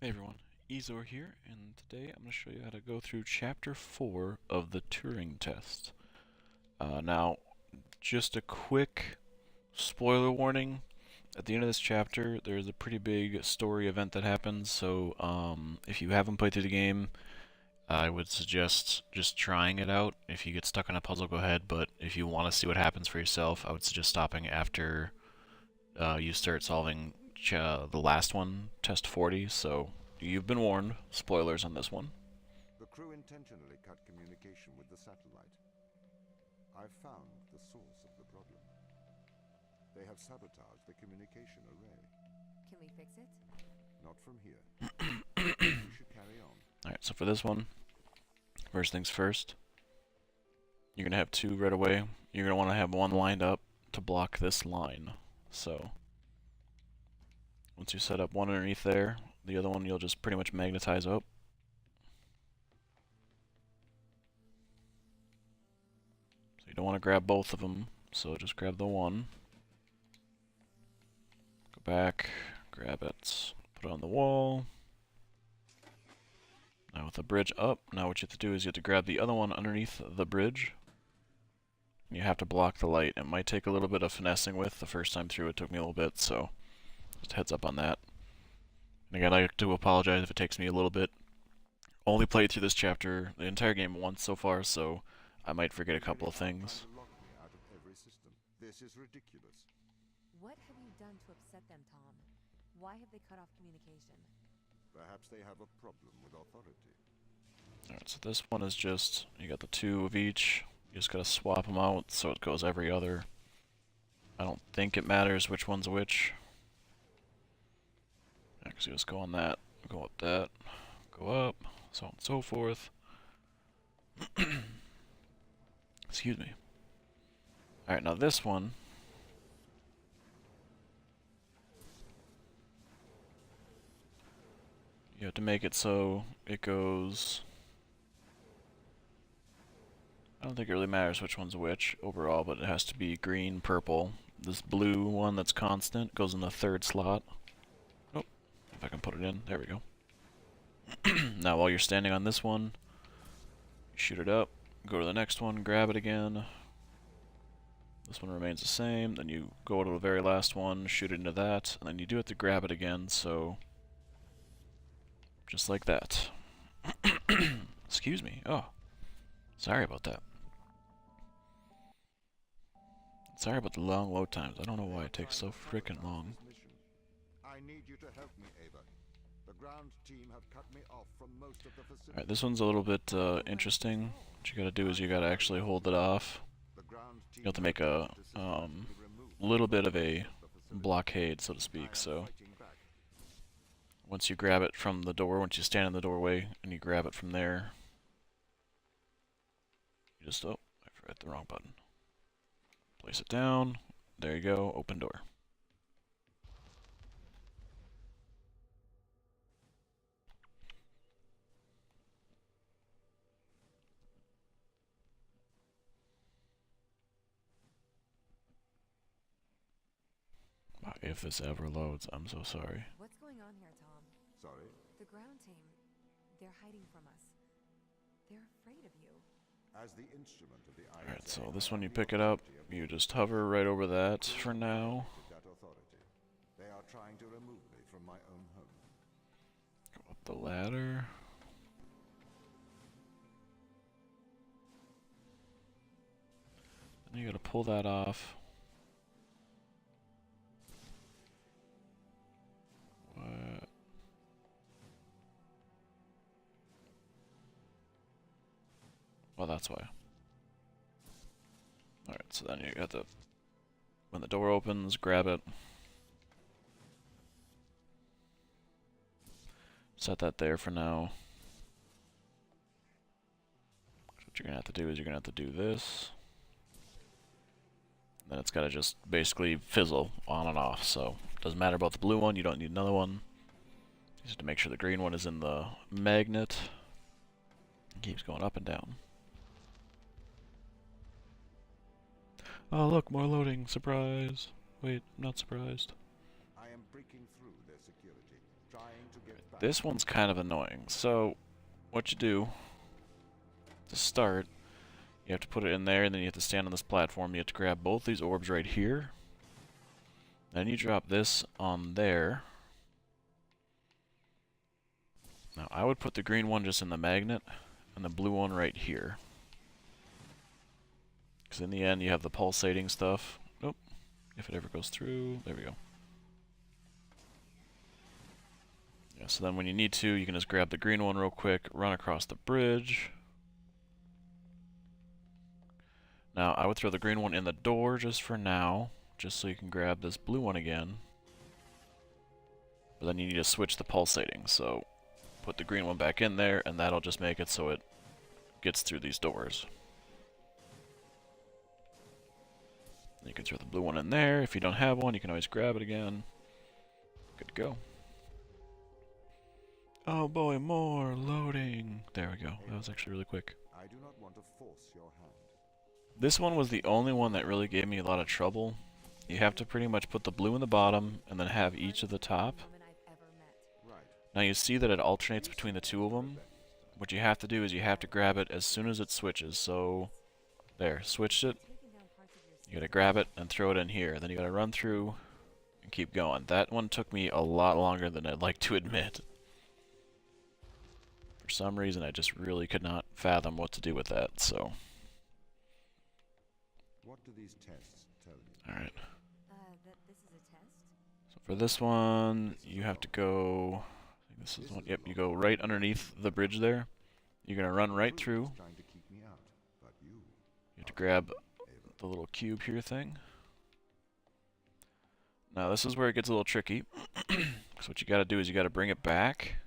Hey everyone, Eezore here, and today I'm going to show you how to go through Chapter 4 of the Turing Test. Now, just a quick spoiler warning. At the end of this chapter, there's a pretty big story event that happens, so if you haven't played through the game, I would suggest just trying it out. If you get stuck on a puzzle, go ahead, but if you want to see what happens for yourself, I would suggest stopping after you start solving the last one, Test 40, so you've been warned. Spoilers on this one. The crew intentionally cut communication with the satellite. I've found the source of the problem. They have sabotaged the communication array. Can we fix it? Not from here. We should carry on. Alright, so for this one, first things first, you're going to have two right away. You're going to want to have one lined up to block this line. So, once you set up one underneath there, the other one you'll just pretty much magnetize up. So you don't want to grab both of them, so just grab the one. Go back, grab it, put it on the wall. Now with the bridge up, now what you have to do is you have to grab the other one underneath the bridge. You have to block the light. It might take a little bit of finessing with. The first time through it took me a little bit, so just heads up on that. And again, I do apologize if it takes me a little bit. Only played through this chapter, the entire game once so far, so I might forget a couple of things. Lock me out of every system. This is ridiculous. What have you done to upset them, Tom? Why have they cut off communication? Perhaps they have a problem with authority. Alright, so this one is just, you got the two of each. You just gotta swap them out so it goes every other. I don't think it matters which one's which. Actually, just go on that, go up that, go up, so on and so forth. Excuse me. Alright, now this one, you have to make it so it goes... I don't think it really matters which one's which overall, but it has to be green, purple. This blue one that's constant goes in the third slot. Oh, if I can put it in. There we go. Now while you're standing on this one, you shoot it up, go to the next one, grab it again. This one remains the same, then you go to the very last one, shoot it into that, and then you do have to grab it again, so... just like that. Excuse me. Oh, sorry about that. Sorry about the long load times. I don't know why it takes so freaking long. I need you to help me, Ava. The ground team have cut me off from most of the facilities. Alright, this one's a little bit interesting. What you gotta do is you gotta actually hold it off. You have to make a little bit of a blockade, so to speak. So once you grab it from the door, once you stand in the doorway and you grab it from there, you just, oh, I hit the wrong button. Place it down. There you go. Open door. If this ever loads, I'm so sorry. What's going on here, Tom? Sorry? The ground team, they're hiding from us. They're afraid of you. As the instrument of the Alright, so this one you pick it up, you just hover right over that for now. that authority. They are trying to remove me from my own home. Go up the ladder. And you gotta pull that off. What? Well, that's why. Alright, so then you got to, when the door opens, grab it. Set that there for now. What you're gonna have to do is you're gonna have to do this. Then it's gotta just basically fizzle on and off, so doesn't matter about the blue one, you don't need another one. You just have to make sure the green one is in the magnet. It keeps going up and down. Oh look, more loading, surprise. Wait, I'm not surprised. I am breaking through their security. Trying to get back. This one's kind of annoying. So, what you do to start, you have to put it in there, and then you have to stand on this platform. You have to grab both these orbs right here. Then you drop this on there. Now, I would put the green one just in the magnet, and the blue one right here. Because in the end, you have the pulsating stuff. Nope. If it ever goes through, there we go. Yeah, so then when you need to, you can just grab the green one real quick, run across the bridge. Now, I would throw the green one in the door just for now, just so you can grab this blue one again. But then you need to switch the pulsating, so put the green one back in there, and that'll just make it so it gets through these doors. You can throw the blue one in there. If you don't have one, you can always grab it again. Good to go. Oh boy, more loading. There we go. That was actually really quick. I do not want to force your hand. This one was the only one that really gave me a lot of trouble. You have to pretty much put the blue in the bottom and then have each of the top. Right. Now you see that it alternates between the two of them. What you have to do is you have to grab it as soon as it switches. So, there, switched it. You gotta grab it and throw it in here. Then you gotta run through and keep going. That one took me a lot longer than I'd like to admit. For some reason, I just really could not fathom what to do with that, so. What do these tests tell you? Alright. That this is a test? So for this one, you have to go. I think this is one. Yep, you go right underneath the bridge there. You're gonna run right through. Trying to keep me out, but you You have to grab the little cube here thing. Now this is where it gets a little tricky. So what you gotta do is you gotta bring it back.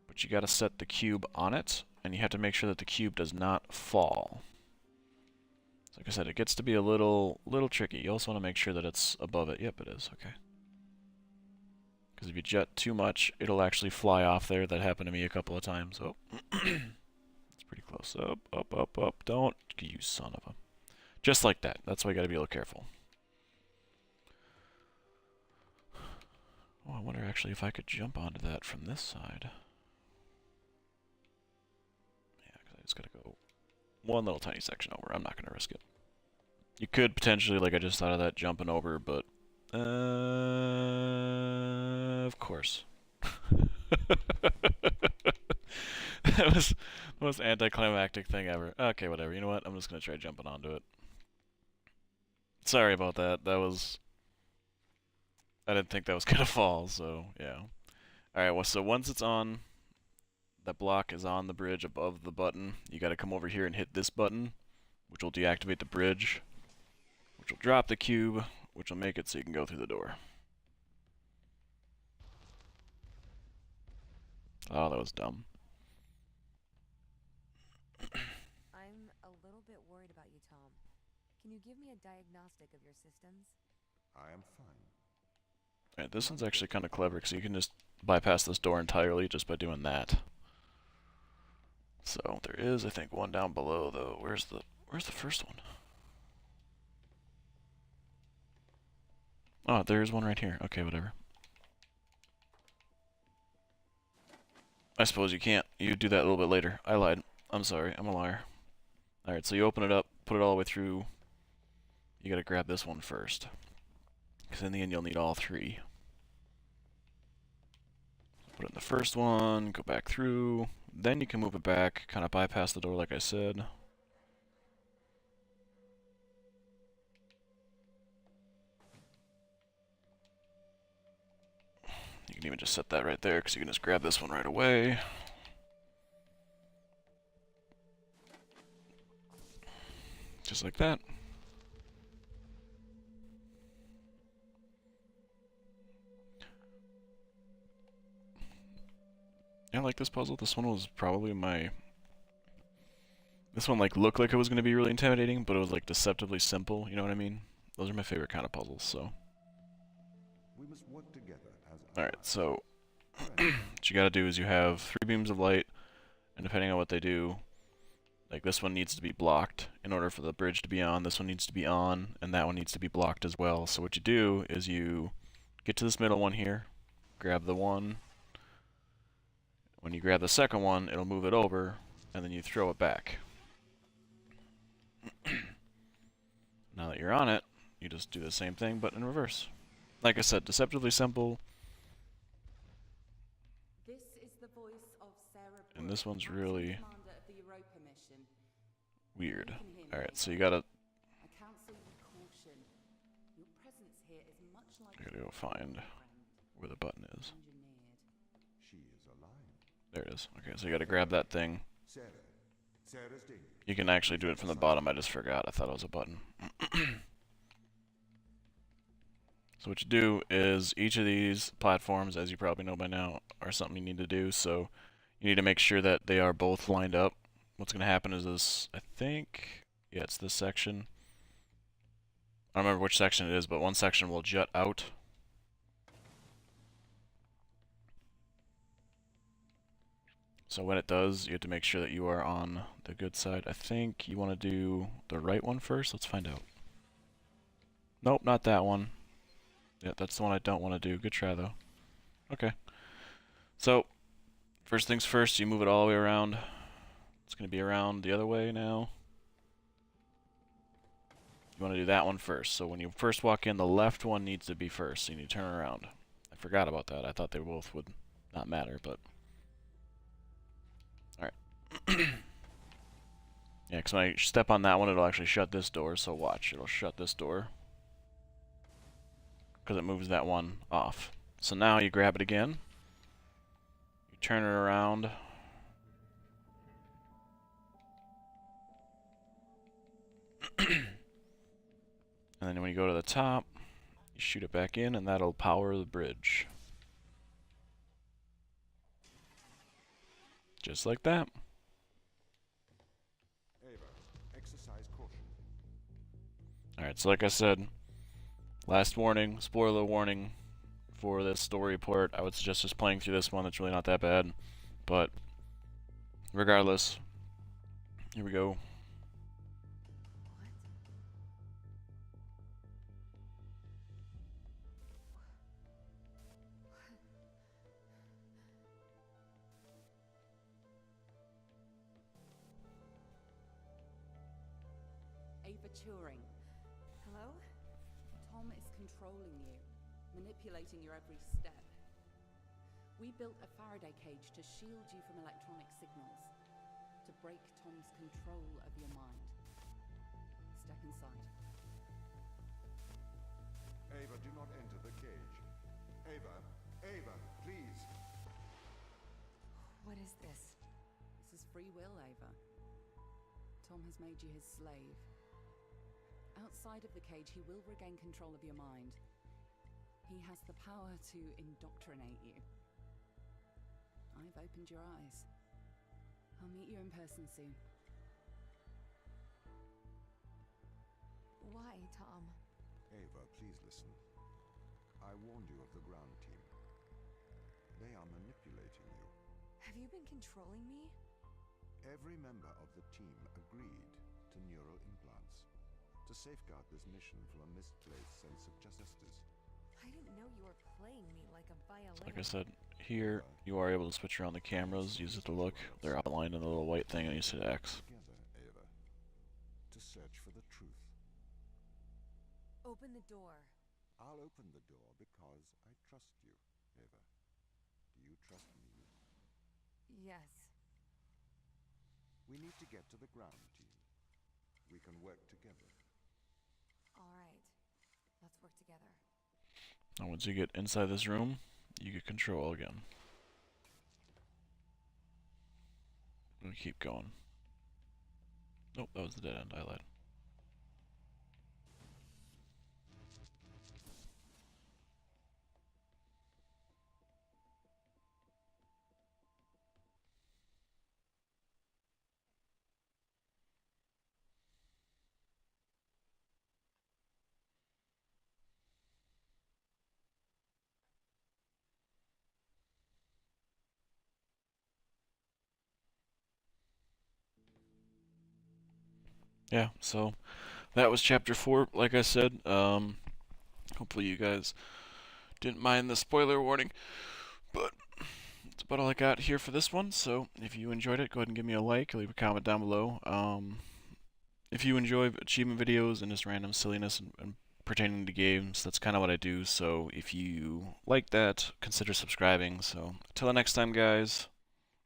But you gotta set the cube on it, and you have to make sure that the cube does not fall. So like I said, it gets to be a little tricky. You also want to make sure that it's above it. Yep, it is. Okay. Because if you jet too much, it'll actually fly off there. That happened to me a couple of times. Oh. It's pretty close. Up, up, up, up. Don't. You son of a. Just like that. That's why you gotta be a little careful. Oh, I wonder actually if I could jump onto that from this side. Yeah, because I just gotta go one little tiny section over. I'm not gonna risk it. You could potentially, like I just thought of that, jumping over, but of course. That was the most anticlimactic thing ever. Okay, whatever. You know what? I'm just gonna try jumping onto it. Sorry about that. That was... I didn't think that was gonna fall, so yeah. Alright, well, so once it's on, that block is on the bridge above the button, you gotta come over here and hit this button, which will deactivate the bridge, which will drop the cube, which will make it so you can go through the door. Oh, that was dumb. I'm a little bit worried about you, Tom. Can you give me a diagnostic of your systems? I am fine. Alright, this one's actually kind of clever, because you can just bypass this door entirely just by doing that. So, there is, I think, one down below, though. Where's the first one? Oh, there's one right here. Okay, whatever. I suppose you can't. You do that a little bit later. I lied. I'm sorry. I'm a liar. Alright, so you open it up, put it all the way through. You gotta grab this one first. Because in the end, you'll need all three. Put it in the first one, go back through. Then you can move it back, kind of bypass the door like I said. You can even just set that right there, because you can just grab this one right away. Just like that. I like this puzzle. This one was probably my... This one, like, looked like it was going to be really intimidating, but it was, like, deceptively simple, you know what I mean? Those are my favorite kind of puzzles, so... We must work together as Alright, allies. so... what you gotta do is you have 3 beams of light, and depending on what they do, Like this one needs to be blocked in order for the bridge to be on, this one needs to be on, and that one needs to be blocked as well. So what you do is you get to this middle one here, grab the one. When you grab the second one, it'll move it over, and then you throw it back. Now that you're on it, you just do the same thing, but in reverse. Like I said, deceptively simple. This is the voice of Sarah Brooke, And this one's acting really commander of the Europa mission. weird. You can hear me, Alright, so you Ava. gotta... I counsel you caution. Your presence here is much like I gotta go find where the button is. engineered. She is alive. There it is. Okay, so you gotta grab that thing. Sarah. Sarah's danger. You can actually do it from the bottom, I just forgot. I thought it was a button. So what you do is, each of these platforms, as you probably know by now, are something you need to do, so you need to make sure that they are both lined up. What's going to happen is this, I think, yeah, it's this section. I don't remember which section it is, but one section will jut out. So when it does, you have to make sure that you are on the good side. I think you want to do the right one first. Let's find out. Nope, not that one. Yeah, that's the one I don't want to do. Good try, though. Okay. So, first things first, you move it all the way around. It's going to be around the other way now. You want to do that one first. So when you first walk in, the left one needs to be first. So you need to turn around. I forgot about that. I thought they both would not matter, but... Alright. Yeah, because when I step on that one, it'll actually shut this door. So watch. It'll shut this door. Because it moves that one off. So now you grab it again. You turn it around. And then when you go to the top, you shoot it back in, and that'll power the bridge. Just like that. Ava, exercise caution. Alright, so like I said, last warning, spoiler warning for this story report. I would suggest just playing through this one. It's really not that bad. But regardless, here we go. Ava Turing, Hello? Tom is controlling you, manipulating your every step. We built a Faraday cage to shield you from electronic signals, to break Tom's control of your mind. Step inside. Ava, do not enter the cage. Ava, Ava, please. What is this? This is free will, Ava. Tom has made you his slave. Outside of the cage, he will regain control of your mind. He has the power to indoctrinate you. I've opened your eyes. I'll meet you in person soon. Why, Tom? Ava, please listen. I warned you of the ground team. They are manipulating you. Have you been controlling me? Every member of the team agreed to neural implants to safeguard this mission from a misplaced sense of justice. I didn't know you were playing me like a violin. Like I said, here you are able to switch around the cameras, use it to look. They're outlined in the little white thing, and you hit X. Together, Ava, to search for the truth. Open the door. I'll open the door because I trust you, Ava. Do you trust me? Yes. We need to get to the ground team. We can work together. All right. Let's work together. And once you get inside this room, you get control again. We'll keep going. Nope, that was the dead end. I lied. yeah, so that was chapter 4, like I said. Hopefully you guys didn't mind the spoiler warning, but that's about all I got here for this one. So if you enjoyed it, go ahead and give me a like, leave a comment down below. If you enjoy achievement videos and just random silliness and pertaining to games, that's kind of what I do. So if you like that, consider subscribing. So until the next time, guys,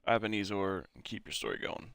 I've been Eezore, and keep your story going.